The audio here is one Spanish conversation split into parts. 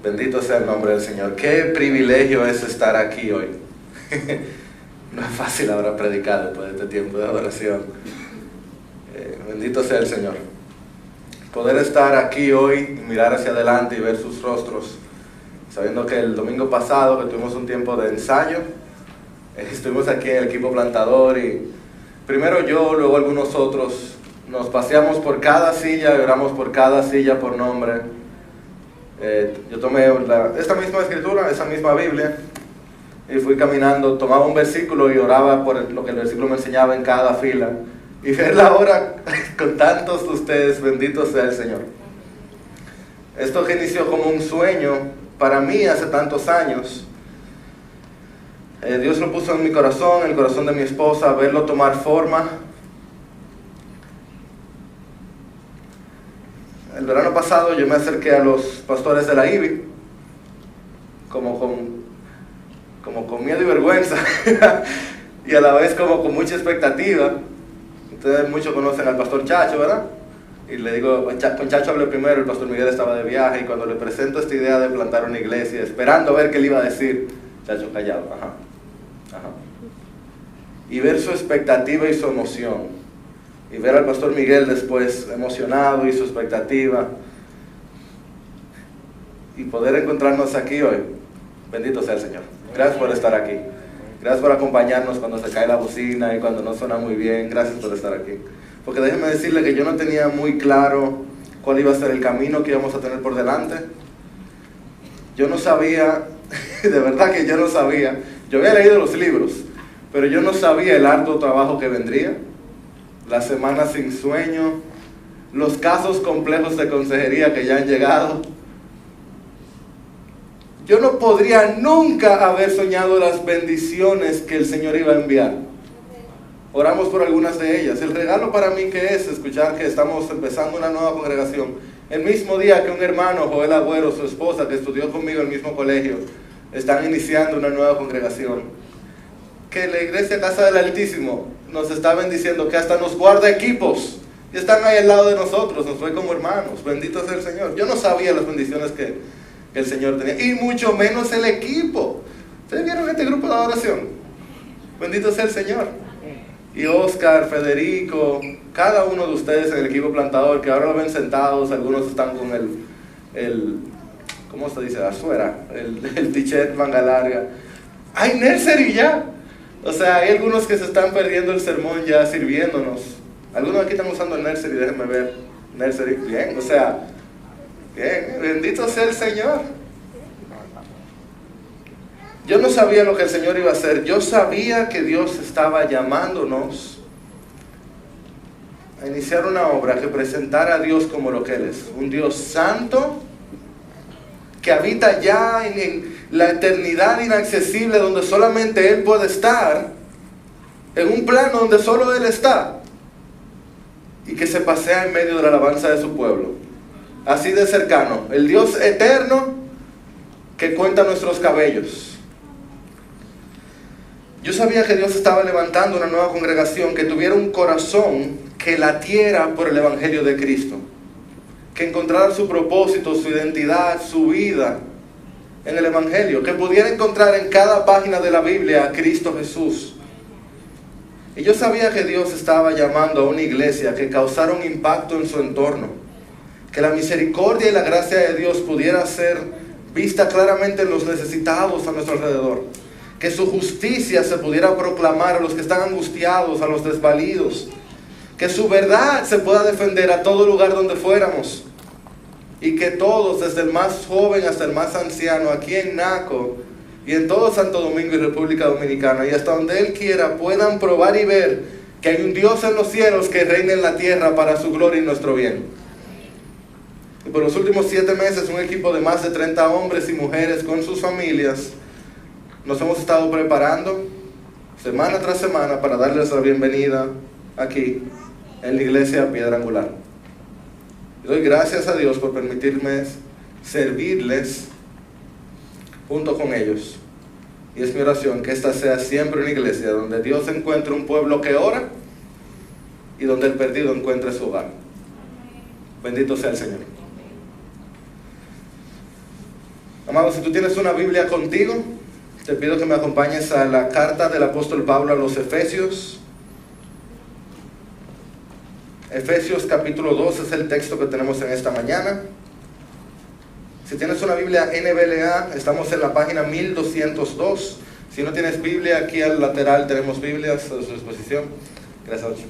Bendito sea el nombre del Señor. Qué privilegio es estar aquí hoy. No es fácil ahora predicar después de este tiempo de adoración. Bendito sea el Señor. Poder estar aquí hoy, mirar hacia adelante y ver sus rostros, sabiendo que el domingo pasado, que tuvimos un tiempo de ensayo, estuvimos aquí en el equipo plantador y primero yo, luego algunos otros, nos paseamos por cada silla y oramos por cada silla por nombre. Yo tomé esta misma escritura, esa misma Biblia, y fui caminando, tomaba un versículo y oraba por lo que el versículo me enseñaba en cada fila. Y verla ahora con tantos de ustedes, bendito sea el Señor. Esto que inició como un sueño para mí hace tantos años, Dios lo puso en mi corazón, en el corazón de mi esposa, verlo tomar forma. El verano pasado yo me acerqué a los pastores de la IBI, como con miedo y vergüenza, y a la vez como con mucha expectativa. Ustedes muchos conocen al pastor Chacho, ¿verdad? Y le digo, con Chacho hablé primero, el pastor Miguel estaba de viaje, y cuando le presento esta idea de plantar una iglesia, esperando a ver qué le iba a decir, Chacho callado, ajá. Y ver su expectativa y su emoción. Y ver al pastor Miguel después emocionado y su expectativa. Y poder encontrarnos aquí hoy. Bendito sea el Señor. Gracias por estar aquí. Gracias por acompañarnos cuando se cae la bocina y cuando no suena muy bien. Gracias por estar aquí. Porque déjenme decirle que yo no tenía muy claro cuál iba a ser el camino que íbamos a tener por delante. Yo no sabía, de verdad que yo no sabía. Yo había leído los libros, pero yo no sabía el arduo trabajo que vendría. Las semanas sin sueño, los casos complejos de consejería que ya han llegado. Yo no podría nunca haber soñado las bendiciones que el Señor iba a enviar. Oramos por algunas de ellas. El regalo para mí que es escuchar que estamos empezando una nueva congregación. El mismo día que un hermano, Joel Agüero, su esposa, que estudió conmigo en el mismo colegio, están iniciando una nueva congregación. Que la iglesia Casa del Altísimo nos está bendiciendo, que hasta nos guarda equipos. Y están ahí al lado de nosotros, nos ve como hermanos. Bendito sea el Señor. Yo no sabía las bendiciones que el Señor tenía, y mucho menos el equipo. ¿Ustedes vieron este grupo de adoración? Bendito sea el Señor. Y Oscar, Federico, cada uno de ustedes en el equipo plantador, que ahora lo ven sentados, algunos están con el ¿cómo se dice? Azuera, el t-shirt manga larga. ¡Ay, nursery ya! O sea, hay algunos que se están perdiendo el sermón ya sirviéndonos. Algunos aquí están usando el nursery, déjenme ver. Nursery, bien, o sea, bien, bendito sea el Señor. Yo no sabía lo que el Señor iba a hacer. Yo sabía que Dios estaba llamándonos a iniciar una obra que presentara a Dios como lo que Él es. Un Dios santo que habita ya en la eternidad inaccesible, donde solamente Él puede estar, en un plano donde solo Él está, y que se pasea en medio de la alabanza de su pueblo. Así de cercano, el Dios eterno que cuenta nuestros cabellos. Yo sabía que Dios estaba levantando una nueva congregación que tuviera un corazón que latiera por el Evangelio de Cristo, que encontrara su propósito, su identidad, su vida en el Evangelio, que pudiera encontrar en cada página de la Biblia a Cristo Jesús. Y yo sabía que Dios estaba llamando a una iglesia que causara un impacto en su entorno, que la misericordia y la gracia de Dios pudiera ser vista claramente en los necesitados a nuestro alrededor, que su justicia se pudiera proclamar a los que están angustiados, a los desvalidos, que su verdad se pueda defender a todo lugar donde fuéramos, y que todos, desde el más joven hasta el más anciano, aquí en Naco y en todo Santo Domingo y República Dominicana, y hasta donde Él quiera, puedan probar y ver que hay un Dios en los cielos que reina en la tierra para su gloria y nuestro bien. Y por los últimos 7 meses, un equipo de más de 30 hombres y mujeres con sus familias, nos hemos estado preparando semana tras semana para darles la bienvenida aquí en la iglesia Piedra Angular. Y doy gracias a Dios por permitirme servirles junto con ellos. Y es mi oración que esta sea siempre una iglesia donde Dios encuentre un pueblo que ora y donde el perdido encuentre su hogar. Bendito sea el Señor. Amado, si tú tienes una Biblia contigo, te pido que me acompañes a la carta del apóstol Pablo a los Efesios. Efesios capítulo 2 es el texto que tenemos en esta mañana. Si tienes una Biblia NBLA, estamos en la página 1202. Si no tienes Biblia, aquí al lateral tenemos Biblias a su disposición. Gracias, Ocho.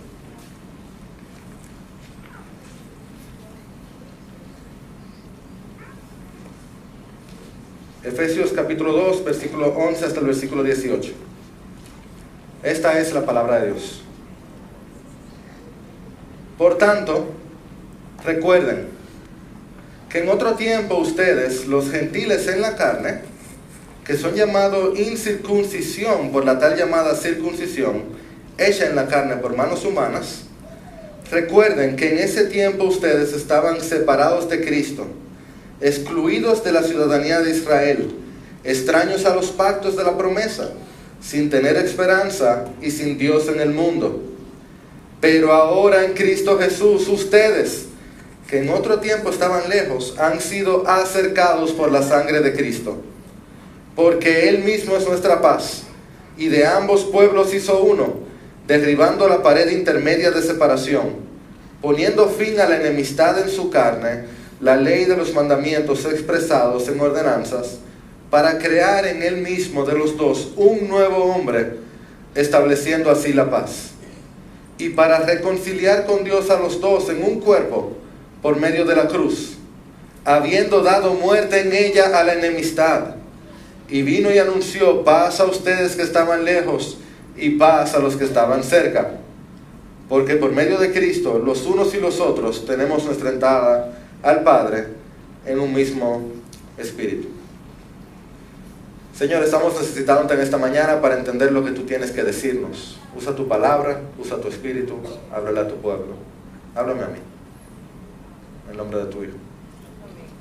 Efesios capítulo 2, versículo 11 hasta el versículo 18. Esta es la palabra de Dios. Por tanto, recuerden que en otro tiempo ustedes, los gentiles en la carne, que son llamados incircuncisión por la tal llamada circuncisión, hecha en la carne por manos humanas, recuerden que en ese tiempo ustedes estaban separados de Cristo, excluidos de la ciudadanía de Israel, extraños a los pactos de la promesa, sin tener esperanza y sin Dios en el mundo. Pero ahora en Cristo Jesús, ustedes, que en otro tiempo estaban lejos, han sido acercados por la sangre de Cristo, porque Él mismo es nuestra paz, y de ambos pueblos hizo uno, derribando la pared intermedia de separación, poniendo fin a la enemistad en su carne, la ley de los mandamientos expresados en ordenanzas, para crear en Él mismo de los dos un nuevo hombre, estableciendo así la paz, y para reconciliar con Dios a los dos en un cuerpo, por medio de la cruz, habiendo dado muerte en ella a la enemistad, y vino y anunció paz a ustedes que estaban lejos, y paz a los que estaban cerca, porque por medio de Cristo, los unos y los otros, tenemos nuestra entrada al Padre en un mismo espíritu. Señor, estamos necesitándote en esta mañana para entender lo que tú tienes que decirnos. Usa tu palabra, usa tu espíritu, háblale a tu pueblo. Háblame a mí, en nombre de tu Hijo.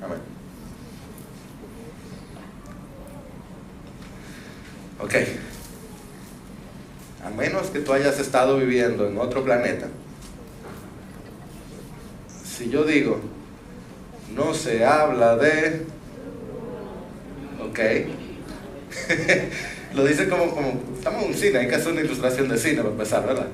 Amén. Ok. A menos que tú hayas estado viviendo en otro planeta, si yo digo, no se habla de... Ok. Lo dice como estamos en un cine, hay que hacer una ilustración de cine para empezar, ¿verdad?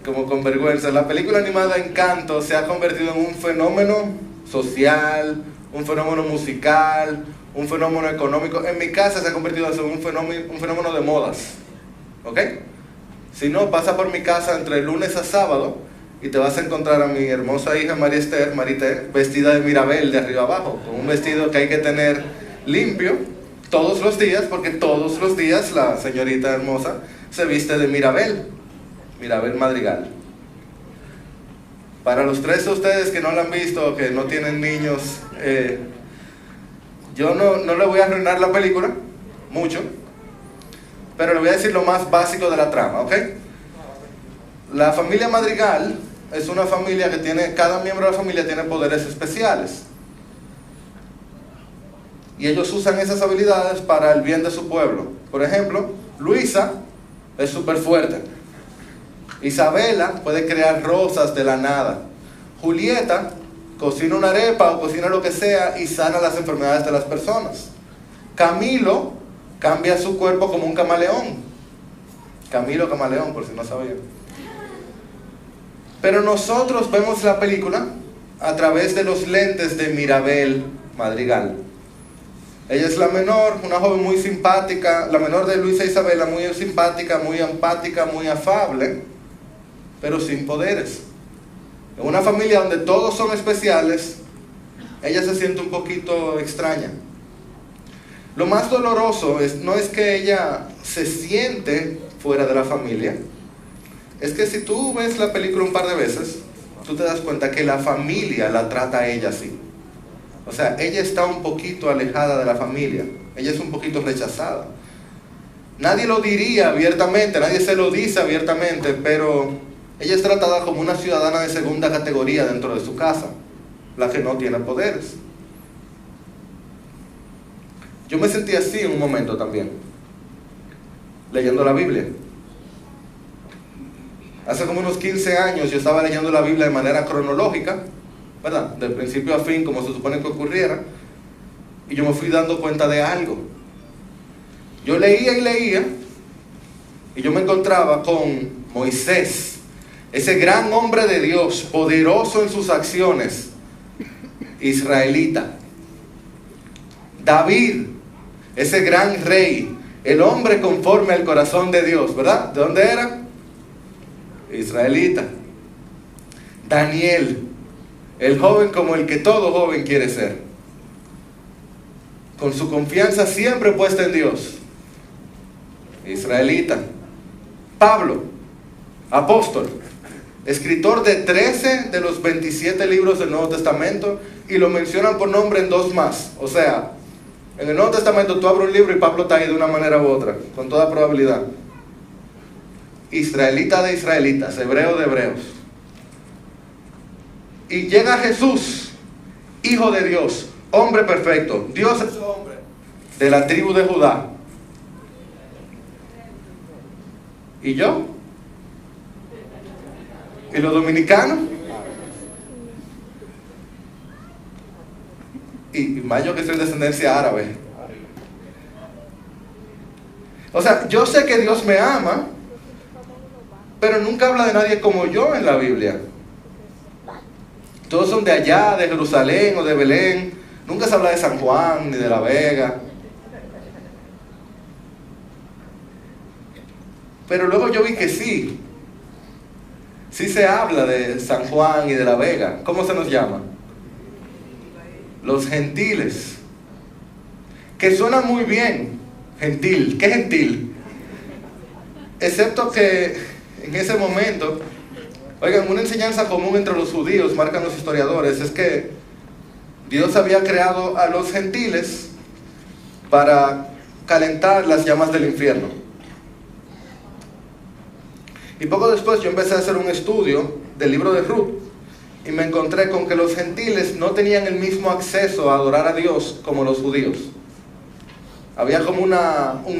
Como con vergüenza. La película animada Encanto se ha convertido en un fenómeno social, un fenómeno musical, un fenómeno económico. En mi casa se ha convertido en un fenómeno de modas. ¿Ok? Si no, pasa por mi casa entre lunes a sábado y te vas a encontrar a mi hermosa hija María Esther, Marité, vestida de Mirabel de arriba abajo, con un vestido que hay que tener limpio todos los días, porque todos los días la señorita hermosa se viste de Mirabel Madrigal. Para los tres de ustedes que no la han visto, que no tienen niños, yo no le voy a arruinar la película mucho, pero le voy a decir lo más básico de la trama, ¿ok? La familia Madrigal es una familia que tiene, cada miembro de la familia tiene poderes especiales. Y ellos usan esas habilidades para el bien de su pueblo. Por ejemplo, Luisa es súper fuerte. Isabela puede crear rosas de la nada. Julieta cocina una arepa o cocina lo que sea y sana las enfermedades de las personas. Camilo cambia su cuerpo como un camaleón. Camilo camaleón, por si no sabían. Pero nosotros vemos la película a través de los lentes de Mirabel Madrigal. Ella es la menor, una joven muy simpática, la menor de Luisa Isabela, muy simpática, muy empática, muy afable, pero sin poderes. En una familia donde todos son especiales, ella se siente un poquito extraña. Lo más doloroso no es que ella se siente fuera de la familia, es que si tú ves la película un par de veces, tú te das cuenta que la familia la trata a ella así. O sea, ella está un poquito alejada de la familia, ella es un poquito rechazada. Nadie lo diría abiertamente, nadie se lo dice abiertamente, pero ella es tratada como una ciudadana de segunda categoría dentro de su casa, la que no tiene poderes. Yo me sentí así en un momento también, leyendo la Biblia. Hace como unos 15 años yo estaba leyendo la Biblia de manera cronológica, ¿verdad? De principio a fin, como se supone que ocurriera. y yo me fui dando cuenta de algo. Yo leía y leía, y yo me encontraba con Moisés, ese gran hombre de Dios, poderoso en sus acciones, israelita. David, ese gran rey, el hombre conforme al corazón de Dios, ¿verdad? ¿De dónde era? Israelita. Daniel, el joven como el que todo joven quiere ser, con su confianza siempre puesta en Dios, israelita. Pablo, apóstol, escritor de 13 de los 27 libros del Nuevo Testamento, y lo mencionan por nombre en 2 más. O sea, en el Nuevo Testamento tú abres un libro y Pablo está ahí de una manera u otra, con toda probabilidad. Israelita de israelitas, hebreo de hebreos. Y llega Jesús, Hijo de Dios, hombre perfecto. Dios es hombre, de la tribu de Judá. ¿Y yo? ¿Y los dominicanos? Y más yo que soy de descendencia árabe. O sea, yo sé que Dios me ama, pero nunca habla de nadie como yo en la Biblia. Todos son de allá, de Jerusalén o de Belén. Nunca se habla de San Juan ni de La Vega. Pero luego yo vi que sí se habla de San Juan y de La Vega. ¿Cómo se nos llama? Los gentiles. Que suena muy bien, gentil. ¿Qué gentil? Excepto que en ese momento, oigan, una enseñanza común entre los judíos, marcan los historiadores, es que Dios había creado a los gentiles para calentar las llamas del infierno. Y poco después yo empecé a hacer un estudio del libro de Ruth y me encontré con que los gentiles no tenían el mismo acceso a adorar a Dios como los judíos. Había como un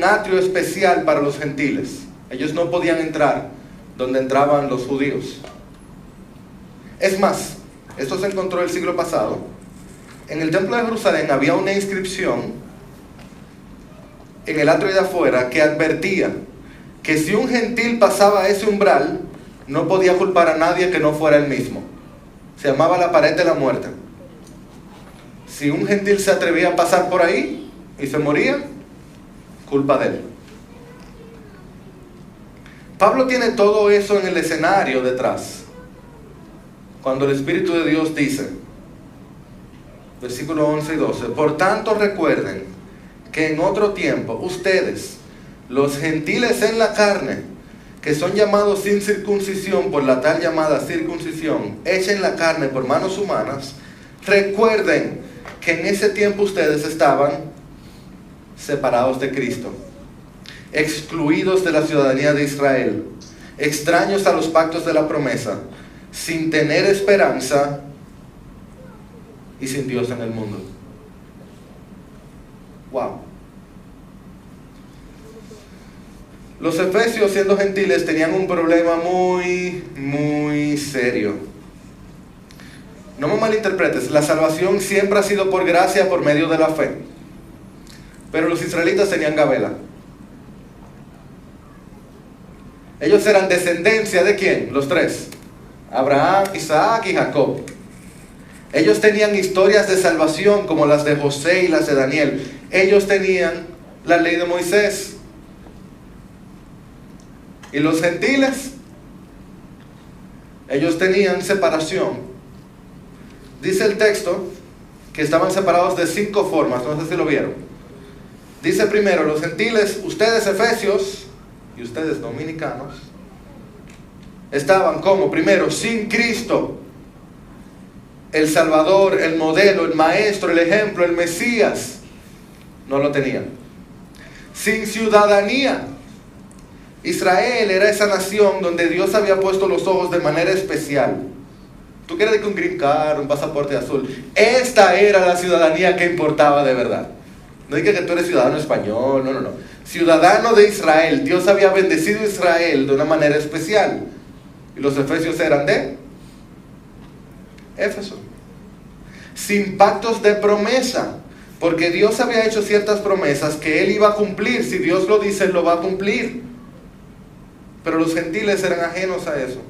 atrio especial para los gentiles. Ellos no podían entrar donde entraban los judíos. Es más, esto se encontró el siglo pasado. En el templo de Jerusalén había una inscripción en el atrio de afuera que advertía que si un gentil pasaba ese umbral, no podía culpar a nadie que no fuera él mismo. Se llamaba la pared de la muerte. Si un gentil se atrevía a pasar por ahí y se moría, culpa de él. Pablo tiene todo eso en el escenario detrás, cuando el Espíritu de Dios dice, versículos 11 y 12, por tanto recuerden que en otro tiempo ustedes, los gentiles en la carne, que son llamados sin circuncisión por la tal llamada circuncisión, hecha en la carne por manos humanas, recuerden que en ese tiempo ustedes estaban separados de Cristo, excluidos de la ciudadanía de Israel, extraños a los pactos de la promesa, sin tener esperanza y sin Dios en el mundo. Wow. Los efesios, siendo gentiles, tenían un problema muy serio. No me malinterpretes, la salvación siempre ha sido por gracia, por medio de la fe. Pero los israelitas tenían gabela. Ellos eran descendencia ¿de quién? Los 3. Abraham, Isaac y Jacob. Ellos tenían historias de salvación como las de José y las de Daniel. Ellos tenían la ley de Moisés. Y los gentiles, ellos tenían separación. Dice el texto que estaban separados de 5 formas, no sé si lo vieron. Dice primero, los gentiles, ustedes efesios y ustedes dominicanos, estaban como, primero, sin Cristo, el Salvador, el modelo, el maestro, el ejemplo, el Mesías. No lo tenían. Sin ciudadanía. Israel era esa nación donde Dios había puesto los ojos de manera especial. Tú quieres que un green card, un pasaporte azul. Esta era la ciudadanía que importaba de verdad. No digas que tú eres ciudadano español, no. Ciudadano de Israel. Dios había bendecido a Israel de una manera especial. Y los efesios eran de Éfeso. Sin pactos de promesa. Porque Dios había hecho ciertas promesas que Él iba a cumplir. Si Dios lo dice, Él lo va a cumplir. Pero los gentiles eran ajenos a eso.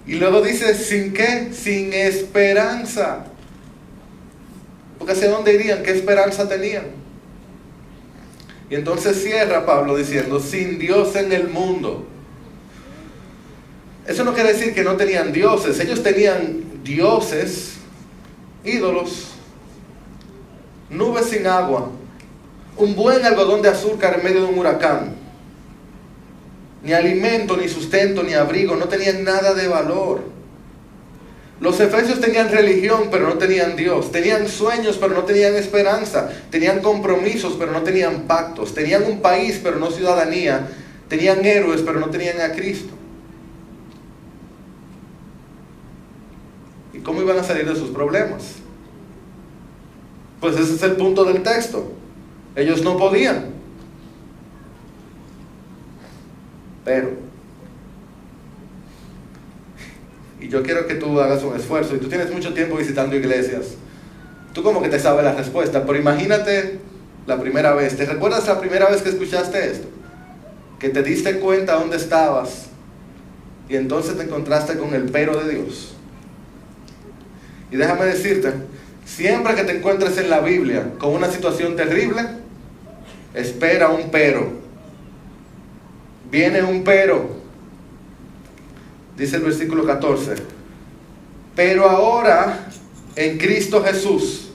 Y luego dice, ¿sin qué? Sin esperanza. Porque ¿hacia dónde irían? ¿Qué esperanza tenían? Y entonces cierra Pablo diciendo, sin Dios en el mundo. Eso no quiere decir que no tenían dioses. Ellos tenían dioses, ídolos, nubes sin agua, un buen algodón de azúcar en medio de un huracán. Ni alimento, ni sustento, ni abrigo, no tenían nada de valor. Los efesios tenían religión, pero no tenían Dios. Tenían sueños, pero no tenían esperanza. Tenían compromisos, pero no tenían pactos. Tenían un país, pero no ciudadanía. Tenían héroes, pero no tenían a Cristo. ¿Y cómo iban a salir de sus problemas? Pues ese es el punto del texto. Ellos no podían. Pero, y yo quiero que tú hagas un esfuerzo, y tú tienes mucho tiempo visitando iglesias, tú como que te sabes la respuesta, pero imagínate la primera vez. ¿Te recuerdas la primera vez que escuchaste esto? Que te diste cuenta dónde estabas, y entonces te encontraste con el pero de Dios. Y déjame decirte, siempre que te encuentres en la Biblia con una situación terrible, espera un pero. Viene un pero. Dice el versículo 14. Pero ahora, en Cristo Jesús,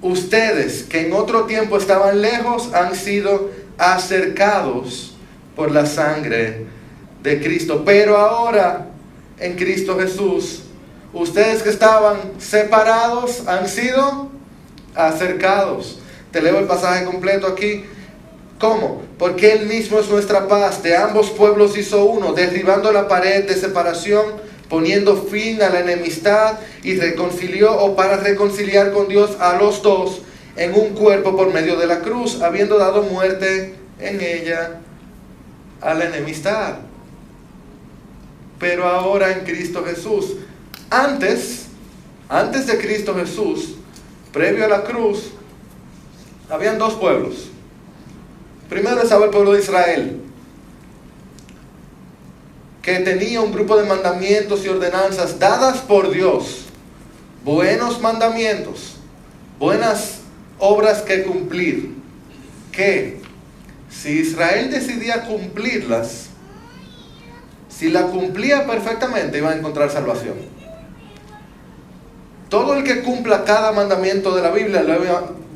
ustedes que en otro tiempo estaban lejos, han sido acercados por la sangre de Cristo. Pero ahora, en Cristo Jesús, ustedes que estaban separados, han sido acercados. Te leo el pasaje completo aquí. ¿Cómo? Porque Él mismo es nuestra paz. De ambos pueblos hizo uno, derribando la pared de separación, poniendo fin a la enemistad, y reconcilió, o para reconciliar con Dios a los dos en un cuerpo por medio de la cruz, habiendo dado muerte en ella a la enemistad. Pero ahora en Cristo Jesús. Antes de Cristo Jesús, previo a la cruz, habían dos pueblos. Primero estaba el pueblo de Israel, que tenía un grupo de mandamientos y ordenanzas dadas por Dios. Buenos mandamientos, buenas obras que cumplir. Que si Israel decidía cumplirlas, si la cumplía perfectamente, iba a encontrar salvación. Todo el que cumpla cada mandamiento de la Biblia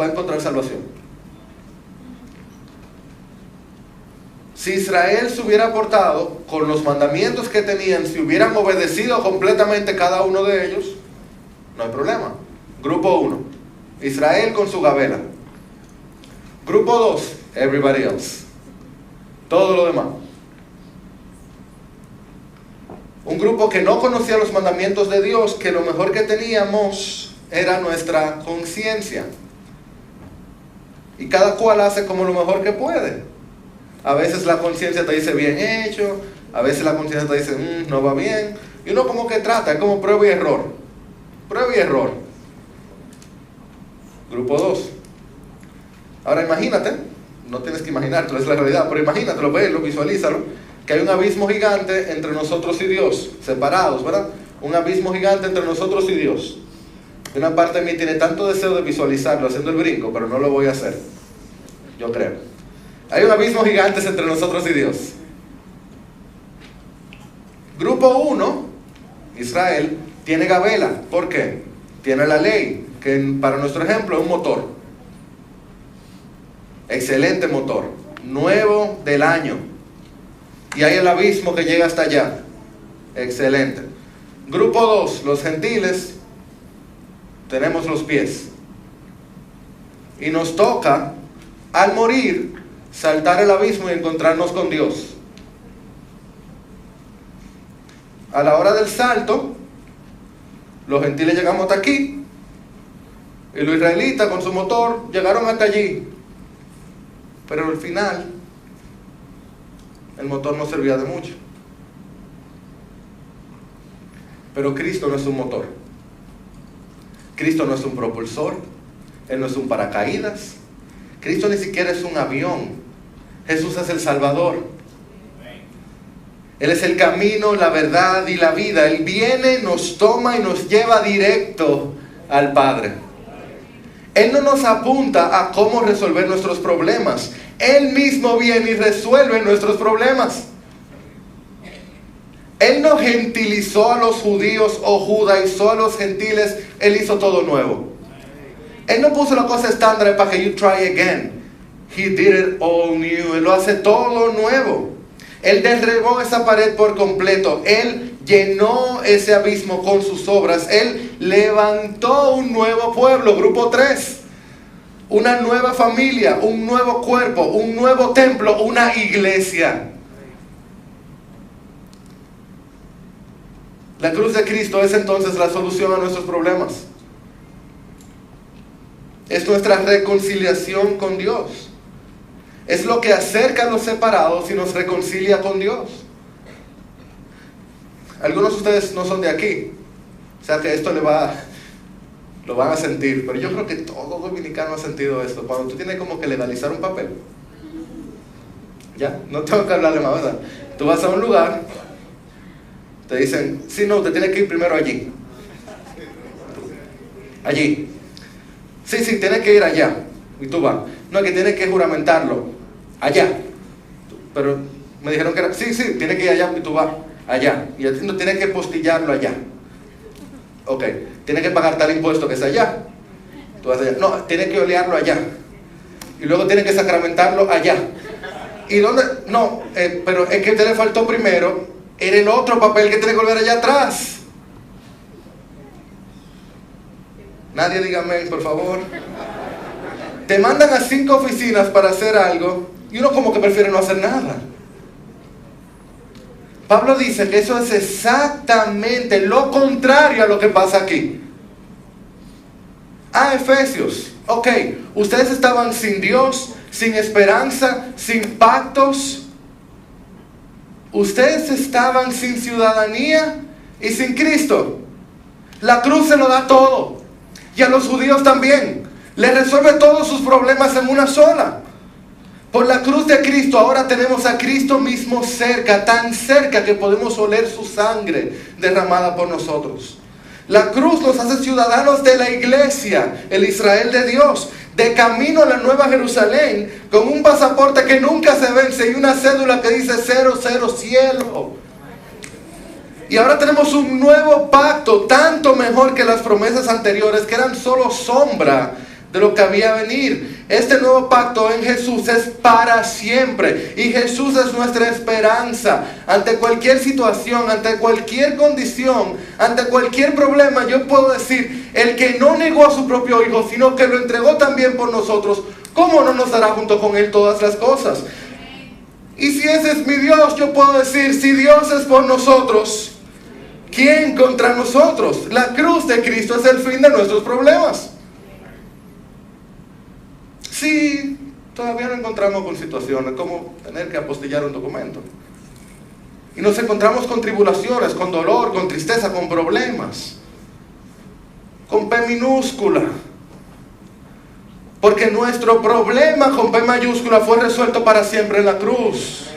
va a encontrar salvación. Si Israel se hubiera portado con los mandamientos que tenían, si hubieran obedecido completamente cada uno de ellos, no hay problema. Grupo 1, Israel con su gabela. Grupo 2, everybody else. Todo lo demás. Un grupo que no conocía los mandamientos de Dios, que lo mejor que teníamos era nuestra conciencia. Y cada cual hace como lo mejor que puede. A veces la conciencia te dice bien hecho, a veces la conciencia te dice no va bien, y uno como que trata, es como prueba y error. Prueba y error. Grupo 2. Ahora imagínate, no tienes que imaginártelo, es la realidad, pero imagínatelo, véelo, visualízalo, que hay un abismo gigante entre nosotros y Dios, separados, ¿verdad? Un abismo gigante entre nosotros y Dios. Una parte de mí tiene tanto deseo de visualizarlo haciendo el brinco, pero no lo voy a hacer, yo creo. Hay un abismo gigante entre nosotros y Dios. Grupo 1, Israel, tiene gabela. ¿Por qué? Tiene la ley, que para nuestro ejemplo es un motor. Excelente motor. Nuevo del año. Y hay el abismo que llega hasta allá. Excelente. Grupo 2, los gentiles, tenemos los pies. Y nos toca, al morir, saltar el abismo y encontrarnos con Dios. A la hora del salto, los gentiles llegamos hasta aquí, y los israelitas con su motor llegaron hasta allí. Pero al final, el motor no servía de mucho. Pero Cristo no es un motor. Cristo no es un propulsor. Él no es un paracaídas. Cristo ni siquiera es un avión. Jesús es el Salvador. Él es el camino, la verdad y la vida. Él viene, nos toma y nos lleva directo al Padre. Él no nos apunta a cómo resolver nuestros problemas. Él mismo viene y resuelve nuestros problemas. Él no gentilizó a los judíos o judaizó a los gentiles. Él hizo todo nuevo. Él no puso la cosa estándar para que you try again. He did it all new. Él lo hace todo nuevo. Él derribó esa pared por completo. Él llenó ese abismo con sus obras. Él levantó un nuevo pueblo, grupo 3. Una nueva familia, un nuevo cuerpo, un nuevo templo, una iglesia. La cruz de Cristo es entonces la solución a nuestros problemas. Es nuestra reconciliación con Dios. Es lo que acerca a los separados y nos reconcilia con Dios. Algunos de ustedes no son de aquí, o sea que esto lo van a sentir, pero yo creo que todo dominicano ha sentido esto. Cuando tú tienes como que legalizar un papel, ya, no tengo que hablarle más, ¿verdad? Tú vas a un lugar, te dicen, sí, no, usted tiene que ir primero allí. Sí, tiene que ir allá. Y tú vas. No, que tiene que juramentarlo allá. Pero me dijeron que era, sí, tiene que ir allá y tú vas allá. Y no tiene que postillarlo allá. Ok, tiene que pagar tal impuesto que es allá. Tú vas allá. No, tiene que olearlo allá. Y luego tiene que sacramentarlo allá. ¿Y dónde? No, pero es que te le faltó primero. Era el otro papel que tiene que volver allá atrás. Nadie diga amén, por favor. Te mandan a 5 oficinas para hacer algo y uno como que prefiere no hacer nada. Pablo dice que eso es exactamente lo contrario a lo que pasa aquí. Efesios, ok, ustedes estaban sin Dios, sin esperanza, sin pactos. Ustedes estaban sin ciudadanía y sin Cristo. La cruz se lo da todo. Y a los judíos también. Le resuelve todos sus problemas en una sola. Por la cruz de Cristo ahora tenemos a Cristo mismo cerca, tan cerca que podemos oler su sangre derramada por nosotros. La cruz nos hace ciudadanos de la iglesia, el Israel de Dios, de camino a la Nueva Jerusalén, con un pasaporte que nunca se vence y una cédula que dice 00 cielo. Y ahora tenemos un nuevo pacto, tanto mejor que las promesas anteriores, que eran solo sombra de lo que había a venir. Este nuevo pacto en Jesús es para siempre. Y Jesús es nuestra esperanza. Ante cualquier situación, ante cualquier condición, ante cualquier problema, yo puedo decir, el que no negó a su propio Hijo, sino que lo entregó también por nosotros, ¿cómo no nos dará junto con Él todas las cosas? Y si ese es mi Dios, yo puedo decir, si Dios es por nosotros, ¿quién contra nosotros? La cruz de Cristo es el fin de nuestros problemas. Sí, todavía nos encontramos con situaciones como tener que apostillar un documento. Y nos encontramos con tribulaciones, con dolor, con tristeza, con problemas. Con P minúscula. Porque nuestro problema con P mayúscula fue resuelto para siempre en la cruz.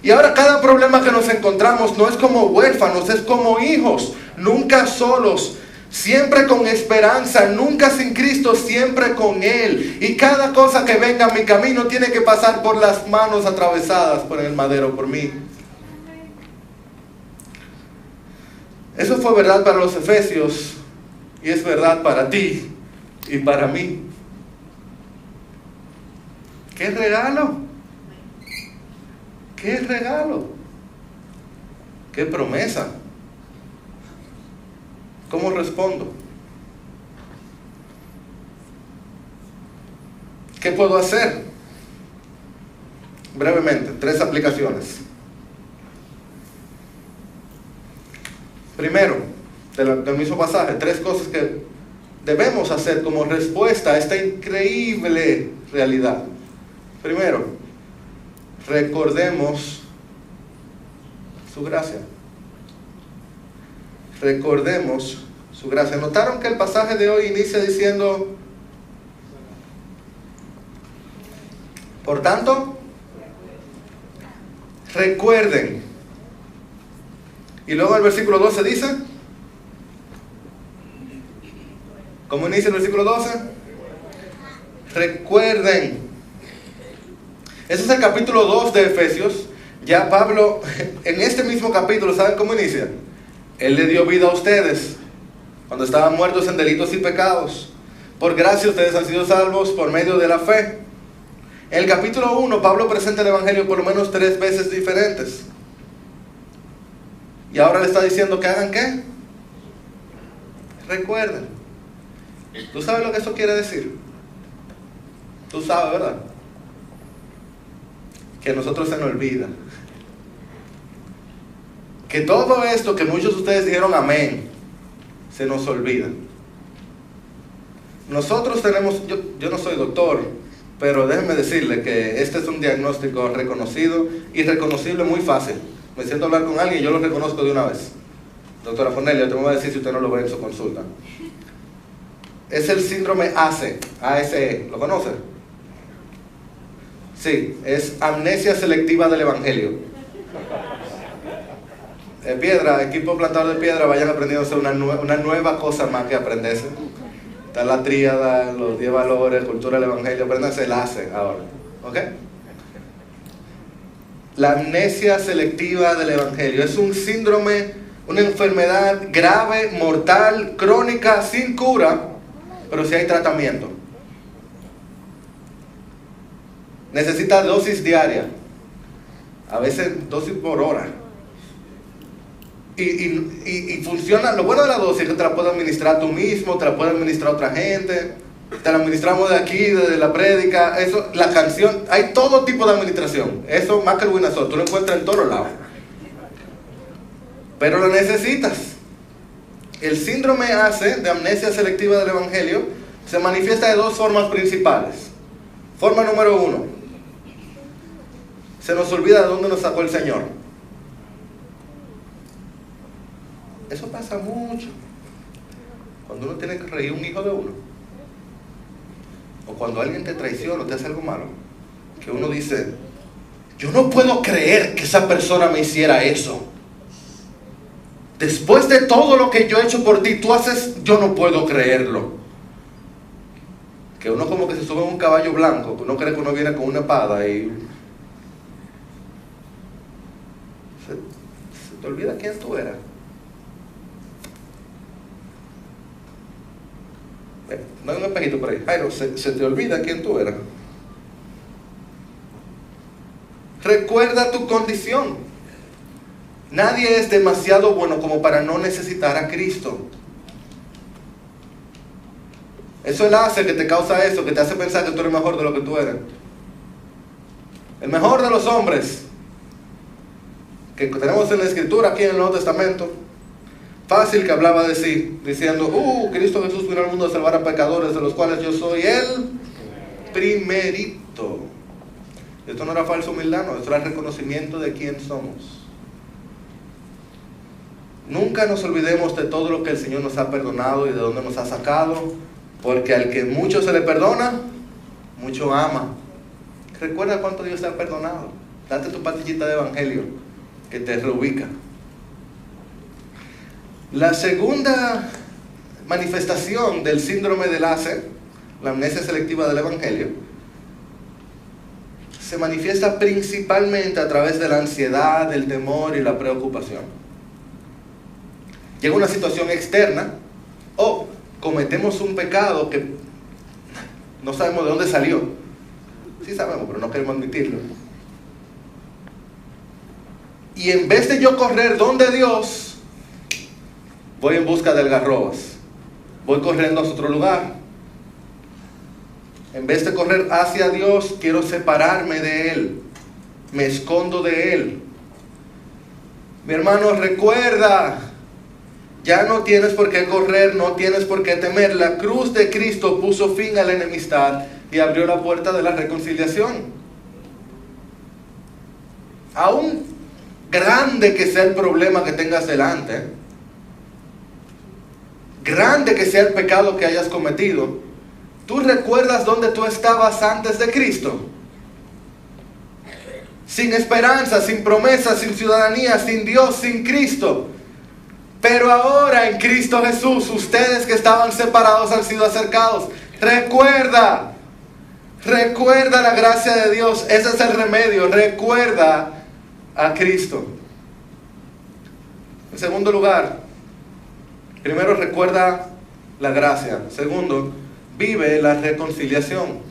Y ahora cada problema que nos encontramos no es como huérfanos, es como hijos, nunca solos, siempre con esperanza, nunca sin Cristo, siempre con Él. Y cada cosa que venga a mi camino tiene que pasar por las manos atravesadas por el madero, por mí. Eso fue verdad para los efesios y es verdad para ti y para mí. ¡Qué regalo! ¡Qué regalo! ¡Qué promesa! ¿Cómo respondo? ¿Qué puedo hacer? Brevemente, 3 aplicaciones. Primero, del mismo pasaje, 3 cosas que debemos hacer como respuesta a esta increíble realidad. Primero, recordemos su gracia. Recordemos su gracia. ¿Notaron que el pasaje de hoy inicia diciendo Por tanto, recuerden. Y luego el versículo 12 dice, ¿cómo inicia el versículo 12? Recuerden. Ese es el capítulo 2 de Efesios. Ya Pablo, en este mismo capítulo, ¿saben cómo inicia? Él le dio vida a ustedes cuando estaban muertos en delitos y pecados. Por gracia ustedes han sido salvos por medio de la fe. En el capítulo 1, Pablo presenta el Evangelio por lo menos 3 veces diferentes. Y ahora le está diciendo que hagan ¿qué? Recuerden. ¿Tú sabes lo que eso quiere decir? Tú sabes, ¿verdad? Que a nosotros se nos olvida. Que todo esto que muchos de ustedes dijeron amén, se nos olvida. Nosotros tenemos, yo no soy doctor, pero déjenme decirle que este es un diagnóstico reconocido y reconocible muy fácil. Me siento a hablar con alguien y yo lo reconozco de una vez. Doctora Fornelia, te voy a decir si usted no lo ve en su consulta. Es el síndrome ACE, ¿lo conoce? Sí, es amnesia selectiva del Evangelio. Piedra, equipo plantador de piedra, vayan aprendiendo una nueva cosa más que aprenderse. Está la tríada, los 10 valores, cultura del Evangelio, apréndanse el ACE ahora, ¿ok? La amnesia selectiva del Evangelio es un síndrome, una enfermedad grave, mortal, crónica, sin cura, pero sí hay tratamiento. Necesita dosis diaria, a veces dosis por hora. Y funciona, lo bueno de la dosis es que te la puedes administrar tú mismo, te la puede administrar otra gente, te la administramos de aquí, desde la prédica, eso, la canción, hay todo tipo de administración, eso más que el Winazol, tú lo encuentras en todos lados. Pero lo necesitas. El síndrome ACE, de amnesia selectiva del Evangelio, se manifiesta de 2 formas principales. Forma número 1, se nos olvida de dónde nos sacó el Señor. Eso pasa mucho cuando uno tiene que reír un hijo de uno, o cuando alguien te traiciona o te hace algo malo, que uno dice, yo no puedo creer que esa persona me hiciera eso. Después de todo lo que yo he hecho por ti, tú haces, yo no puedo creerlo. Que uno como que se sube a un caballo blanco, que uno cree que uno viene con una espada y se te olvida quién tú eras. No hay un espejito por ahí. Jairo, se te olvida quién tú eras. Recuerda tu condición. Nadie es demasiado bueno como para no necesitar a Cristo. Eso es el ACE que te causa eso, que te hace pensar que tú eres mejor de lo que tú eres. El mejor de los hombres que tenemos en la Escritura, aquí en el Nuevo Testamento, fácil que hablaba de sí, diciendo, Cristo Jesús vino al mundo a salvar a pecadores, de los cuales yo soy el primerito. Esto no era falsa humildad, no, esto era el reconocimiento de quién somos. Nunca nos olvidemos de todo lo que el Señor nos ha perdonado y de dónde nos ha sacado, porque al que mucho se le perdona, mucho ama. Recuerda cuánto Dios te ha perdonado. Date tu pastillita de evangelio que te reubica. La segunda manifestación del síndrome del ACE, la amnesia selectiva del Evangelio, se manifiesta principalmente a través de la ansiedad, del temor y la preocupación. Llega una situación externa o cometemos un pecado que no sabemos de dónde salió. Sí sabemos, pero no queremos admitirlo. Y en vez de yo correr donde Dios, voy en busca de algarrobas. Voy corriendo hacia otro lugar. En vez de correr hacia Dios, quiero separarme de Él. Me escondo de Él. Mi hermano, recuerda, ya no tienes por qué correr, no tienes por qué temer. La cruz de Cristo puso fin a la enemistad y abrió la puerta de la reconciliación. Aún grande que sea el problema que tengas delante, grande que sea el pecado que hayas cometido, ¿tú recuerdas dónde tú estabas antes de Cristo? sin esperanza, sin promesa, sin ciudadanía, sin Dios, sin Cristo. Pero ahora en Cristo Jesús, ustedes que estaban separados han sido acercados. Recuerda la gracia de Dios. Ese es el remedio. Recuerda a Cristo. En segundo lugar, primero recuerda la gracia. Segundo, vive la reconciliación.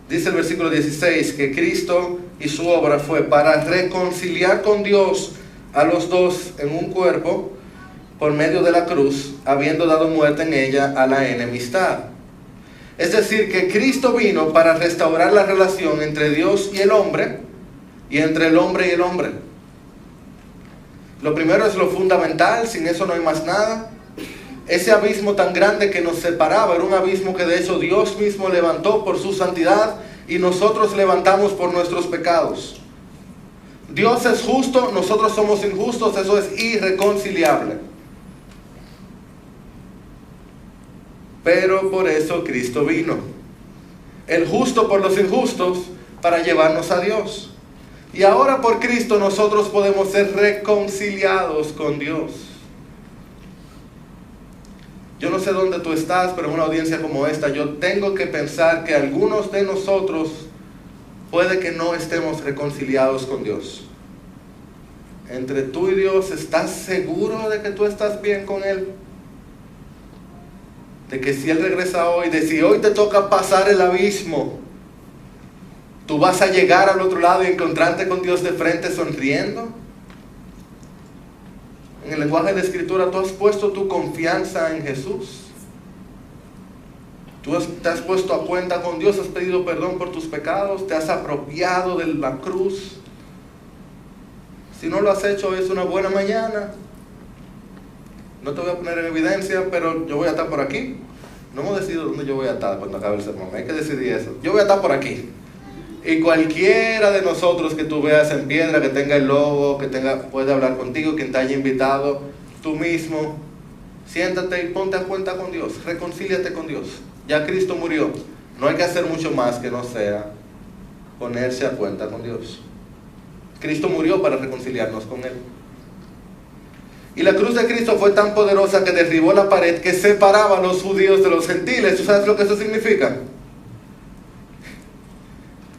Dice el versículo 16 que Cristo y su obra fue para reconciliar con Dios a los dos en un cuerpo por medio de la cruz, habiendo dado muerte en ella a la enemistad. Es decir, que Cristo vino para restaurar la relación entre Dios y el hombre, y entre el hombre y el hombre. Lo primero es lo fundamental, sin eso no hay más nada. Ese abismo tan grande que nos separaba era un abismo que de hecho Dios mismo levantó por su santidad y nosotros levantamos por nuestros pecados. Dios es justo, nosotros somos injustos, eso es irreconciliable. Pero por eso Cristo vino, el justo por los injustos, para llevarnos a Dios. Y ahora por Cristo nosotros podemos ser reconciliados con Dios. Yo no sé dónde tú estás, pero en una audiencia como esta, yo tengo que pensar que algunos de nosotros puede que no estemos reconciliados con Dios. Entre tú y Dios, ¿estás seguro de que tú estás bien con Él? De que si Él regresa hoy, de si hoy te toca pasar el abismo, tú vas a llegar al otro lado y encontrarte con Dios de frente sonriendo. En el lenguaje de escritura, tú has puesto tu confianza en Jesús. Tú te has puesto a cuenta con Dios, has pedido perdón por tus pecados, te has apropiado de la cruz. Si no lo has hecho, es una buena mañana. No te voy a poner en evidencia, pero yo voy a estar por aquí. No hemos decidido dónde yo voy a estar cuando acabe el sermón. Hay que decidir eso. Yo voy a estar por aquí. Y cualquiera de nosotros que tú veas en piedra, que tenga el logo, puede hablar contigo, quien te haya invitado, tú mismo, siéntate y ponte a cuenta con Dios. Reconcíliate con Dios. Ya Cristo murió. No hay que hacer mucho más que no sea ponerse a cuenta con Dios. Cristo murió para reconciliarnos con Él. Y la cruz de Cristo fue tan poderosa que derribó la pared que separaba a los judíos de los gentiles. ¿Tú sabes lo que eso significa?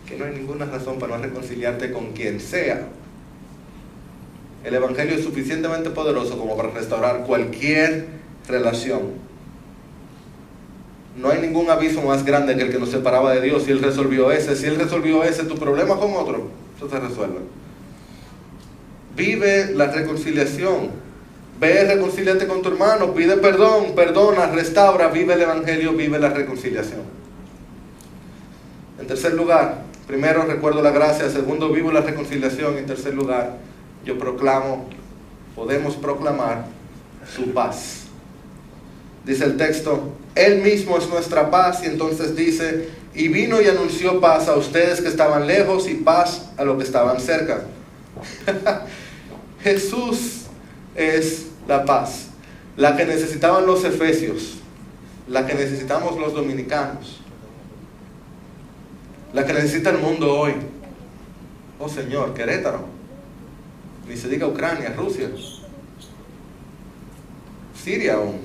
Que no hay ninguna razón para no reconciliarte con quien sea. El Evangelio es suficientemente poderoso como para restaurar cualquier relación. No hay ningún abismo más grande que el que nos separaba de Dios. Si Él resolvió ese, tu problema con otro, eso se resuelve. Vive la reconciliación. Ve, reconcíliate con tu hermano, pide perdón, perdona, restaura, vive el Evangelio, vive la reconciliación. En tercer lugar, primero recuerdo la gracia, segundo vivo la reconciliación, en tercer lugar yo podemos proclamar su paz. Dice el texto, Él mismo es nuestra paz, y entonces dice, y vino y anunció paz a ustedes que estaban lejos y paz a los que estaban cerca. Jesús es la paz, la que necesitaban los efesios, la que necesitamos los dominicanos, la que necesita el mundo hoy. Oh Señor, Querétaro, ni se diga Ucrania, Rusia, Siria aún.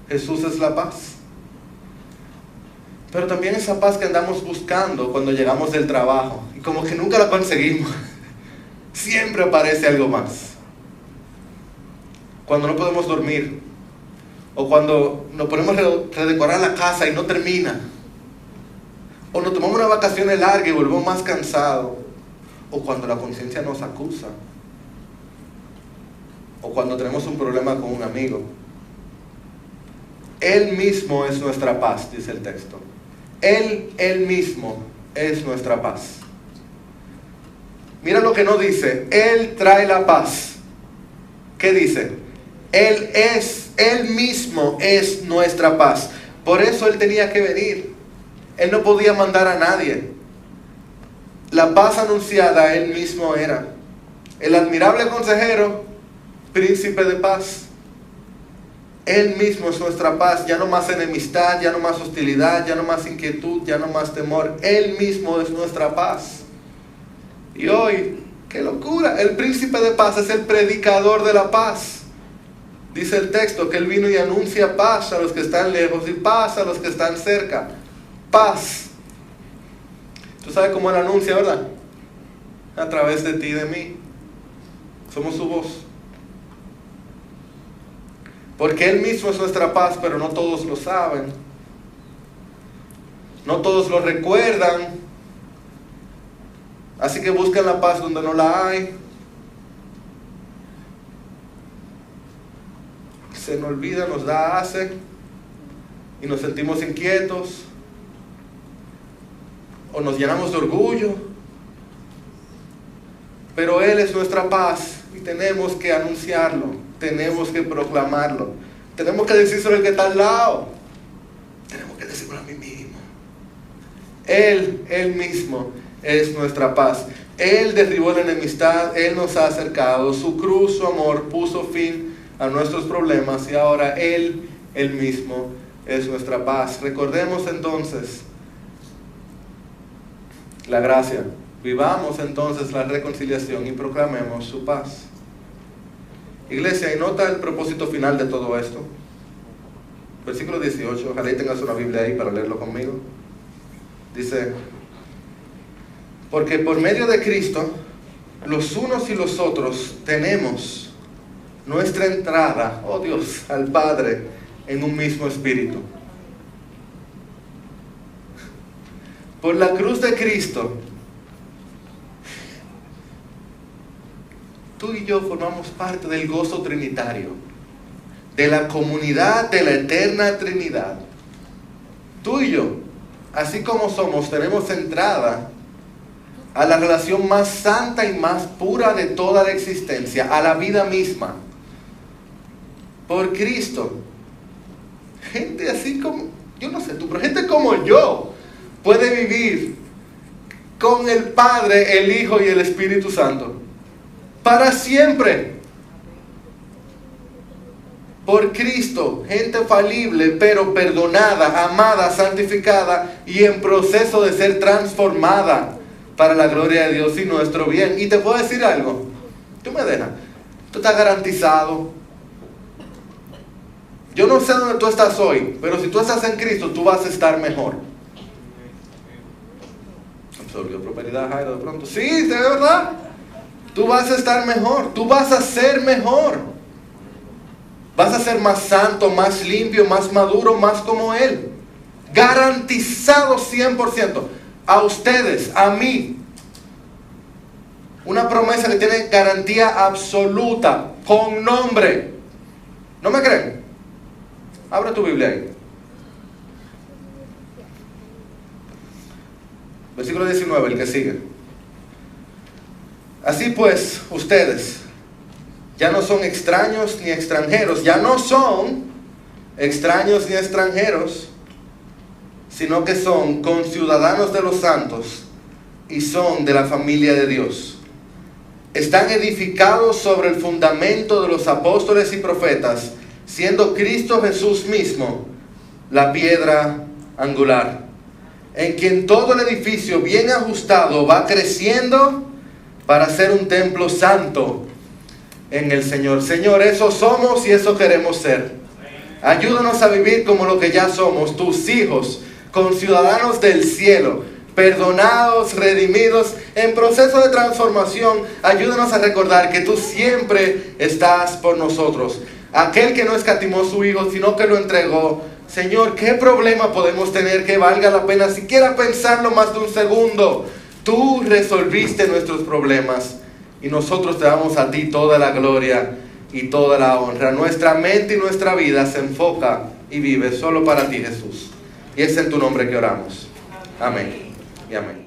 Jesús es la paz. Pero también esa paz que andamos buscando cuando llegamos del trabajo y como que nunca la conseguimos. Siempre aparece algo más. Cuando no podemos dormir, o cuando nos ponemos a redecorar la casa y no termina, o nos tomamos una vacaciones larga y volvemos más cansados, o cuando la conciencia nos acusa, o cuando tenemos un problema con un amigo. Él mismo es nuestra paz, dice el texto. Él mismo es nuestra paz. Mira lo que no dice, Él trae la paz. ¿Qué dice? Él mismo es nuestra paz. Por eso Él tenía que venir. Él no podía mandar a nadie. La paz anunciada Él mismo era. El admirable consejero, príncipe de paz. Él mismo es nuestra paz. Ya no más enemistad, ya no más hostilidad, ya no más inquietud, ya no más temor. Él mismo es nuestra paz. Y hoy, ¡qué locura! El príncipe de paz es el predicador de la paz. Dice el texto que Él vino y anuncia paz a los que están lejos y paz a los que están cerca. Paz. Tú sabes cómo Él anuncia, ¿verdad? A través de ti y de mí. Somos su voz. Porque Él mismo es nuestra paz, pero no todos lo saben. No todos lo recuerdan. Así que buscan la paz donde no la hay. Se nos olvida, nos da hace y nos sentimos inquietos o nos llenamos de orgullo. Pero Él es nuestra paz y tenemos que anunciarlo, tenemos que proclamarlo, tenemos que decírselo al que está al lado, tenemos que decirlo a mí mismo. Él mismo es nuestra paz. Él derribó la enemistad, Él nos ha acercado, su cruz, su amor puso fin a nuestros problemas y ahora Él mismo es nuestra paz. Recordemos entonces la gracia, vivamos entonces la reconciliación y proclamemos su paz. Iglesia, y nota el propósito final de todo esto. Versículo 18, ojalá y tengas una Biblia ahí para leerlo conmigo. Dice: porque por medio de Cristo, los unos y los otros tenemos nuestra entrada, oh Dios, al Padre en un mismo espíritu. Por la cruz de Cristo, tú y yo formamos parte del gozo trinitario, de la comunidad de la eterna Trinidad. Tú y yo, así como somos, tenemos entrada a la relación más santa y más pura de toda la existencia, a la vida misma. Por Cristo. Gente así como, yo no sé tú, pero gente como yo puede vivir con el Padre, el Hijo y el Espíritu Santo para siempre. Por Cristo, gente falible, pero perdonada, amada, santificada y en proceso de ser transformada para la gloria de Dios y nuestro bien. Y te puedo decir algo, tú me dejas, tú estás garantizado. Yo no sé dónde tú estás hoy, pero si tú estás en Cristo, tú vas a estar mejor. Absorbió prosperidad, Jairo, de pronto. Sí, de verdad. Tú vas a estar mejor, tú vas a ser mejor. Vas a ser más santo, más limpio, más maduro, más como Él. Garantizado 100%. A ustedes, a mí. Una promesa que tiene garantía absoluta, con nombre. ¿No me creen? Abre tu Biblia ahí. Versículo 19, el que sigue. Así pues, ustedes ya no son extraños ni extranjeros, ya no son extraños ni extranjeros, sino que son conciudadanos de los santos y son de la familia de Dios. Están edificados sobre el fundamento de los apóstoles y profetas, siendo Cristo Jesús mismo la piedra angular, en quien todo el edificio bien ajustado va creciendo para ser un templo santo en el Señor. Señor, eso somos y eso queremos ser. Ayúdanos a vivir como lo que ya somos, tus hijos, conciudadanos del cielo, perdonados, redimidos, en proceso de transformación. Ayúdanos a recordar que tú siempre estás por nosotros. Aquel que no escatimó su Hijo, sino que lo entregó. Señor, ¿qué problema podemos tener que valga la pena siquiera pensarlo más de un segundo? Tú resolviste nuestros problemas y nosotros te damos a ti toda la gloria y toda la honra. Nuestra mente y nuestra vida se enfoca y vive solo para ti, Jesús. Y es en tu nombre que oramos. Amén y amén.